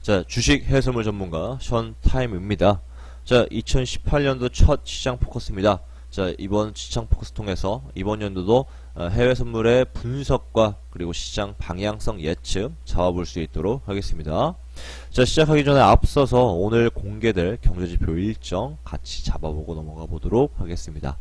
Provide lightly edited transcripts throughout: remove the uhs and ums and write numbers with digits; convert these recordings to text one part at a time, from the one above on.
자, 주식 해외선물 전문가 션 타임입니다. 자, 2018년도 첫 시장 포커스입니다. 자, 이번 시장 포커스 통해서 이번 연도도 해외 선물의 분석과 그리고 시장 방향성 예측 잡아볼 수 있도록 하겠습니다. 자, 시작하기 전에 앞서서 오늘 공개될 경제지표 일정 같이 잡아보고 넘어가 보도록 하겠습니다.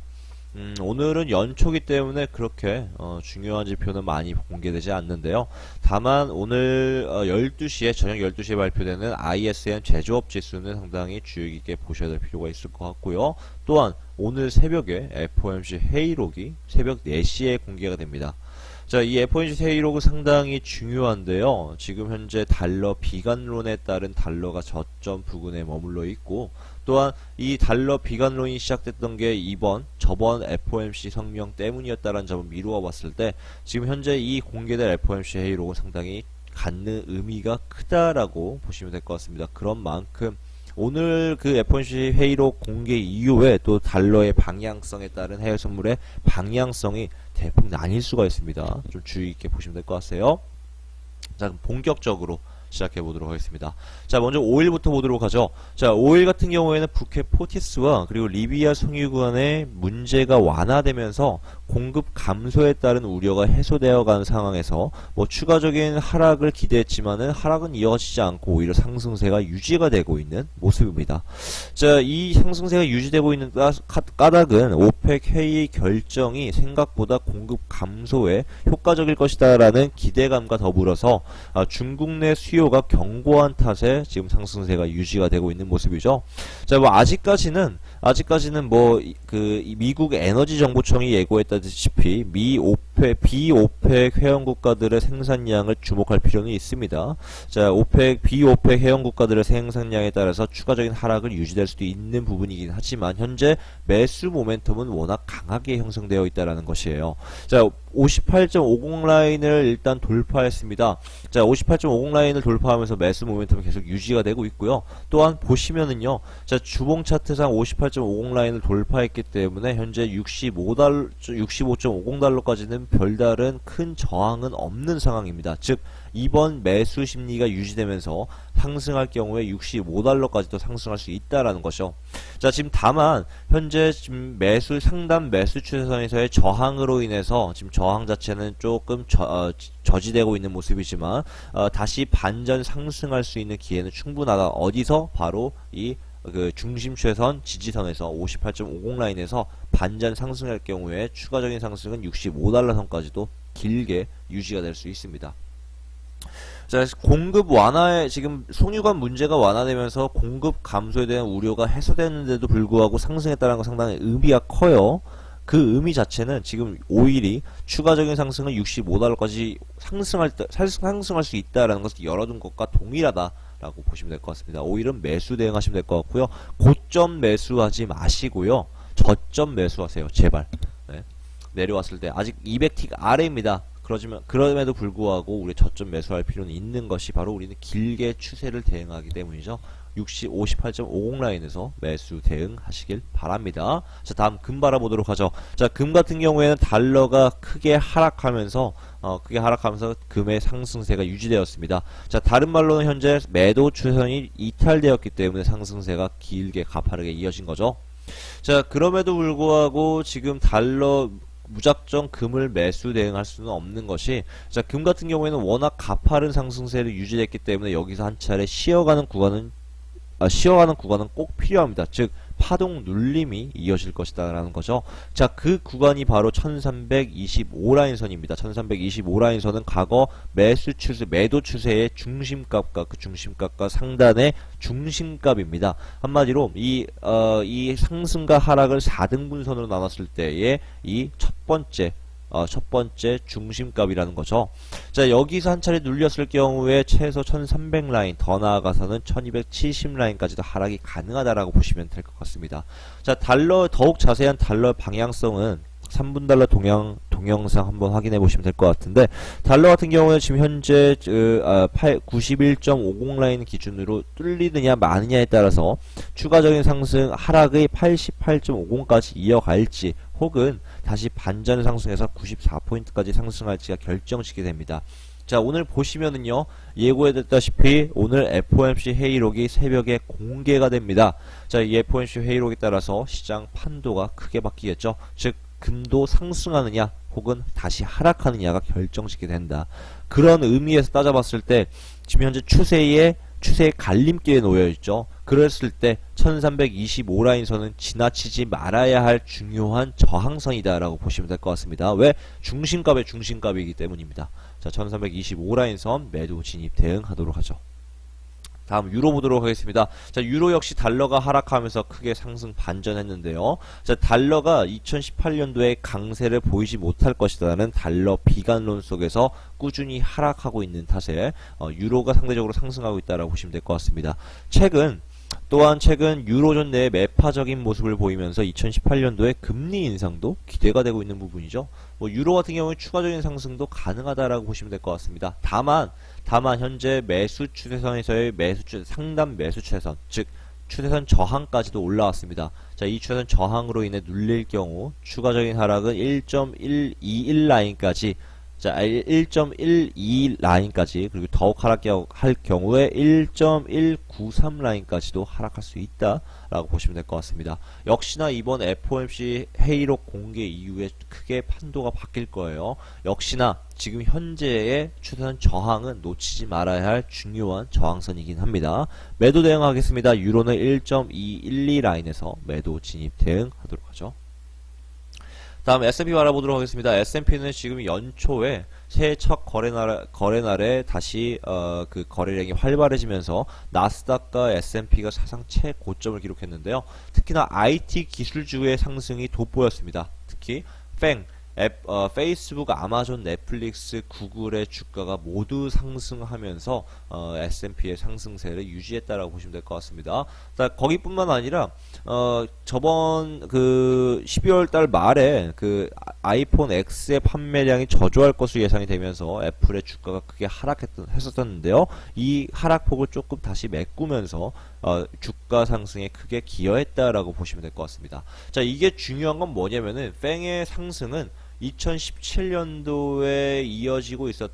오늘은 연초기 때문에 그렇게 중요한 지표는 많이 공개되지 않는데요. 다만 오늘 12시에 저녁 12시에 발표되는 ISM 제조업 지수는 상당히 주의 깊게 보셔야 될 필요가 있을 것 같고요. 또한 오늘 새벽에 FOMC 회의록이 새벽 4시에 공개가 됩니다. 자, 이 FOMC 회의록은 상당히 중요한데요. 지금 현재 달러 비관론에 따른 달러가 저점 부근에 머물러 있고, 또한 이 달러 비관론이 시작됐던 게 저번 FOMC 성명 때문이었다는 점을 미루어 봤을 때 지금 현재 이 공개될 FOMC 회의록은 상당히 갖는 의미가 크다라고 보시면 될 것 같습니다. 그런 만큼 오늘 그 FOMC 회의록 공개 이후에 또 달러의 방향성에 따른 해외 선물의 방향성이 대폭 나뉠 수가 있습니다. 좀 주의 있게 보시면 될 것 같아요. 자, 그럼 본격적으로 시작해 보도록 하겠습니다. 자, 먼저 오일부터 보도록 하죠. 자, 오일 같은 경우에는 북해 포티스와 그리고 리비아 송유관의 문제가 완화되면서 공급 감소에 따른 우려가 해소되어 가는 상황에서 추가적인 하락을 기대했지만은 하락은 이어지지 않고 오히려 상승세가 유지가 되고 있는 모습입니다. 자, 이 상승세가 유지되고 있는 까닭은 오펙 회의 결정이 생각보다 공급 감소에 효과적일 것이다라는 기대감과 더불어서 중국 내 수요가 견고한 탓에 지금 상승세가 유지가 되고 있는 모습이죠. 자, 아직까지는 미국 에너지 정보청이 예고했다시피 비오펙 회원 국가들의 생산량을 주목할 필요는 있습니다. 자, 비오펙 회원 국가들의 생산량에 따라서 추가적인 하락을 유지될 수도 있는 부분이긴 하지만 현재 매수 모멘텀은 워낙 강하게 형성되어 있다라는 것이에요. 자, 58.50 라인을 일단 돌파했습니다. 자, 58.50 라인을 돌파하면서 매수 모멘텀이 계속 유지가 되고 있고요. 또한 보시면은요, 자, 주봉 차트상 58.50 라인을 돌파했기 때문에 현재 65.50달러까지는 별다른 큰 저항은 없는 상황입니다. 즉, 이번 매수 심리가 유지되면서 상승할 경우에 65달러까지도 상승할 수 있다라는 것이죠. 자, 지금 다만 현재 지금 상단 매수 추세선에서의 저항으로 인해서 지금 저항 자체는 조금 저지되고 있는 모습이지만 다시 반전 상승할 수 있는 기회는 충분하다. 어디서? 바로 이 중심 최선 지지선에서 58.50 라인에서 반전 상승할 경우에 추가적인 상승은 65달러 선까지도 길게 유지가 될 수 있습니다. 자, 공급 완화에 지금 송유관 문제가 완화되면서 공급 감소에 대한 우려가 해소되는데도 불구하고 상승했다는 건 상당히 의미가 커요. 그 의미 자체는 지금 오일이 추가적인 상승은 65달러까지 상승할 수 있다라는 것을 열어둔 것과 동일하다라고 보시면 될 것 같습니다. 오일은 매수 대응하시면 될 것 같고요. 고점 매수하지 마시고요. 저점 매수하세요. 제발. 네. 내려왔을 때 아직 200T 아래입니다. 그럼에도 불구하고 우리 저점 매수할 필요는 있는 것이 바로 우리는 길게 추세를 대응하기 때문이죠. 58.50 라인에서 매수 대응하시길 바랍니다. 자, 다음 금 바라보도록 하죠. 자, 금 같은 경우에는 달러가 크게 하락하면서 금의 상승세가 유지되었습니다. 자, 다른 말로는 현재 매도 추세선이 이탈되었기 때문에 상승세가 길게 가파르게 이어진 거죠. 자, 그럼에도 불구하고 지금 달러 무작정 금을 매수 대응할 수는 없는 것이, 자, 금 같은 경우에는 워낙 가파른 상승세를 유지했기 때문에 여기서 한 차례 쉬어가는 구간은 꼭 필요합니다. 즉, 파동 눌림이 이어질 것이다 라는 거죠. 자, 그 구간이 바로 1325 라인선입니다. 1325 라인선은 과거 매도 추세의 중심값과 그 중심값과 상단의 중심값입니다. 한마디로 이 상승과 하락을 4등분선으로 나눴을 때의 이 첫 번째 중심값이라는 거죠. 자, 여기서 한 차례 눌렸을 경우에 최소 1300 라인, 더 나아가서는 1270 라인까지도 하락이 가능하다라고 보시면 될 것 같습니다. 자, 더욱 자세한 달러 방향성은 3분 달러 동영상 한번 확인해 보시면 될 것 같은데, 달러 같은 경우는 지금 현재 91.50 라인 기준으로 뚫리느냐 마느냐에 따라서 추가적인 상승 하락의 88.50까지 이어갈지 혹은 다시 반전 상승해서 94포인트까지 상승할지가 결정짓게 됩니다. 자, 오늘 보시면은요, 예고해뒀다시피 오늘 FOMC 회의록이 새벽에 공개가 됩니다. 자, 이 FOMC 회의록에 따라서 시장 판도가 크게 바뀌겠죠. 즉, 금도 상승하느냐 혹은 다시 하락하느냐가 결정짓게 된다. 그런 의미에서 따져봤을 때 지금 현재 추세의 갈림길에 놓여있죠. 그랬을 때 1325라인선은 지나치지 말아야 할 중요한 저항선이다 라고 보시면 될 것 같습니다. 왜? 중심값의 중심값이기 때문입니다. 자, 1325라인선 매도 진입 대응하도록 하죠. 다음 유로 보도록 하겠습니다. 자, 유로 역시 달러가 하락하면서 크게 상승 반전했는데요. 자, 달러가 2018년도에 강세를 보이지 못할 것이라는 달러 비관론 속에서 꾸준히 하락하고 있는 탓에 유로가 상대적으로 상승하고 있다라고 보시면 될 것 같습니다. 또한 최근 유로존 내에 매파적인 모습을 보이면서 2018년도에 금리 인상도 기대가 되고 있는 부분이죠. 유로 같은 경우에 추가적인 상승도 가능하다라고 보시면 될 것 같습니다. 다만 현재 매수 추세선에서의 상단 매수 추세선, 즉 추세선 저항까지도 올라왔습니다. 자, 이 추세선 저항으로 인해 눌릴 경우 추가적인 하락은 1.121 라인까지, 자, 1.12 라인까지, 그리고 더욱 하락할 경우에 1.193 라인까지도 하락할 수 있다라고 보시면 될 것 같습니다. 역시나 이번 FOMC 회의록 공개 이후에 크게 판도가 바뀔 거예요. 역시나 지금 현재의 추세선 저항은 놓치지 말아야 할 중요한 저항선이긴 합니다. 매도 대응하겠습니다. 유로는 1.212 라인에서 매도 진입 대응하도록 하죠. 다음 S&P 알아보도록 하겠습니다. S&P는 지금 연초에 새해 첫 거래날에 다시 그 거래량이 활발해지면서 나스닥과 S&P가 사상 최고점을 기록했는데요. 특히나 IT 기술주의 상승이 돋보였습니다. 특히 페이스북, 아마존, 넷플릭스, 구글의 주가가 모두 상승하면서 S&P의 상승세를 유지했다라고 보시면 될 것 같습니다. 거기뿐만 아니라 저번 그 12월달 말에 그 아이폰 X의 판매량이 저조할 것으로 예상이 되면서 애플의 주가가 크게 했었는데요. 이 하락폭을 조금 다시 메꾸면서 주가 상승에 크게 기여했다라고 보시면 될 것 같습니다. 자, 이게 중요한 건 뭐냐면은 팽의 상승은 2017년도에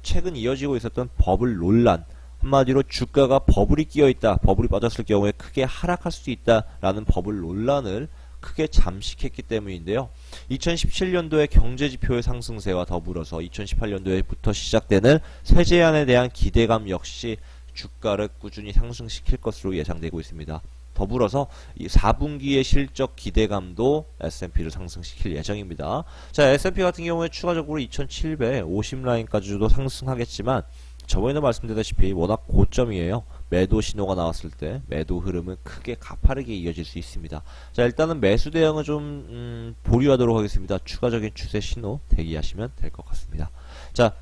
최근 이어지고 있었던 버블 논란, 한마디로 주가가 버블이 끼어있다, 버블이 빠졌을 경우에 크게 하락할 수 있다라는 버블 논란을 크게 잠식했기 때문인데요. 2017년도의 경제지표의 상승세와 더불어서 2018년도에부터 시작되는 세제안에 대한 기대감 역시 주가를 꾸준히 상승시킬 것으로 예상되고 있습니다. 더불어서 이 4분기의 실적 기대감도 S&P를 상승시킬 예정입니다. 자, S&P 같은 경우에 추가적으로 2750 라인까지도 상승하겠지만 저번에도 말씀드렸다시피 워낙 고점이에요. 매도 신호가 나왔을 때 매도 흐름은 크게 가파르게 이어질 수 있습니다. 자, 일단은 매수 대응을 좀 보류하도록 하겠습니다. 추가적인 추세 신호 대기하시면 될 것 같습니다. 자,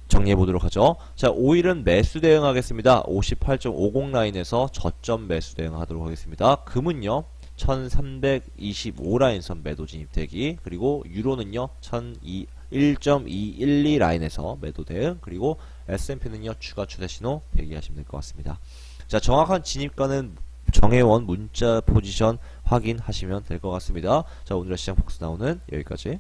정리해 보도록 하죠. 자, 오일은 매수 대응하겠습니다. 58.50 라인에서 저점 매수 대응하도록 하겠습니다. 금은요, 1325 라인선 매도 진입 대기, 그리고 유로는요, 1.212 라인에서 매도 대응, 그리고 S&P는요, 추가 추세 신호 대기하시면 될 것 같습니다. 자, 정확한 진입가는 정해원 문자 포지션 확인하시면 될 것 같습니다. 자, 오늘의 시장 폭스 나오는 여기까지.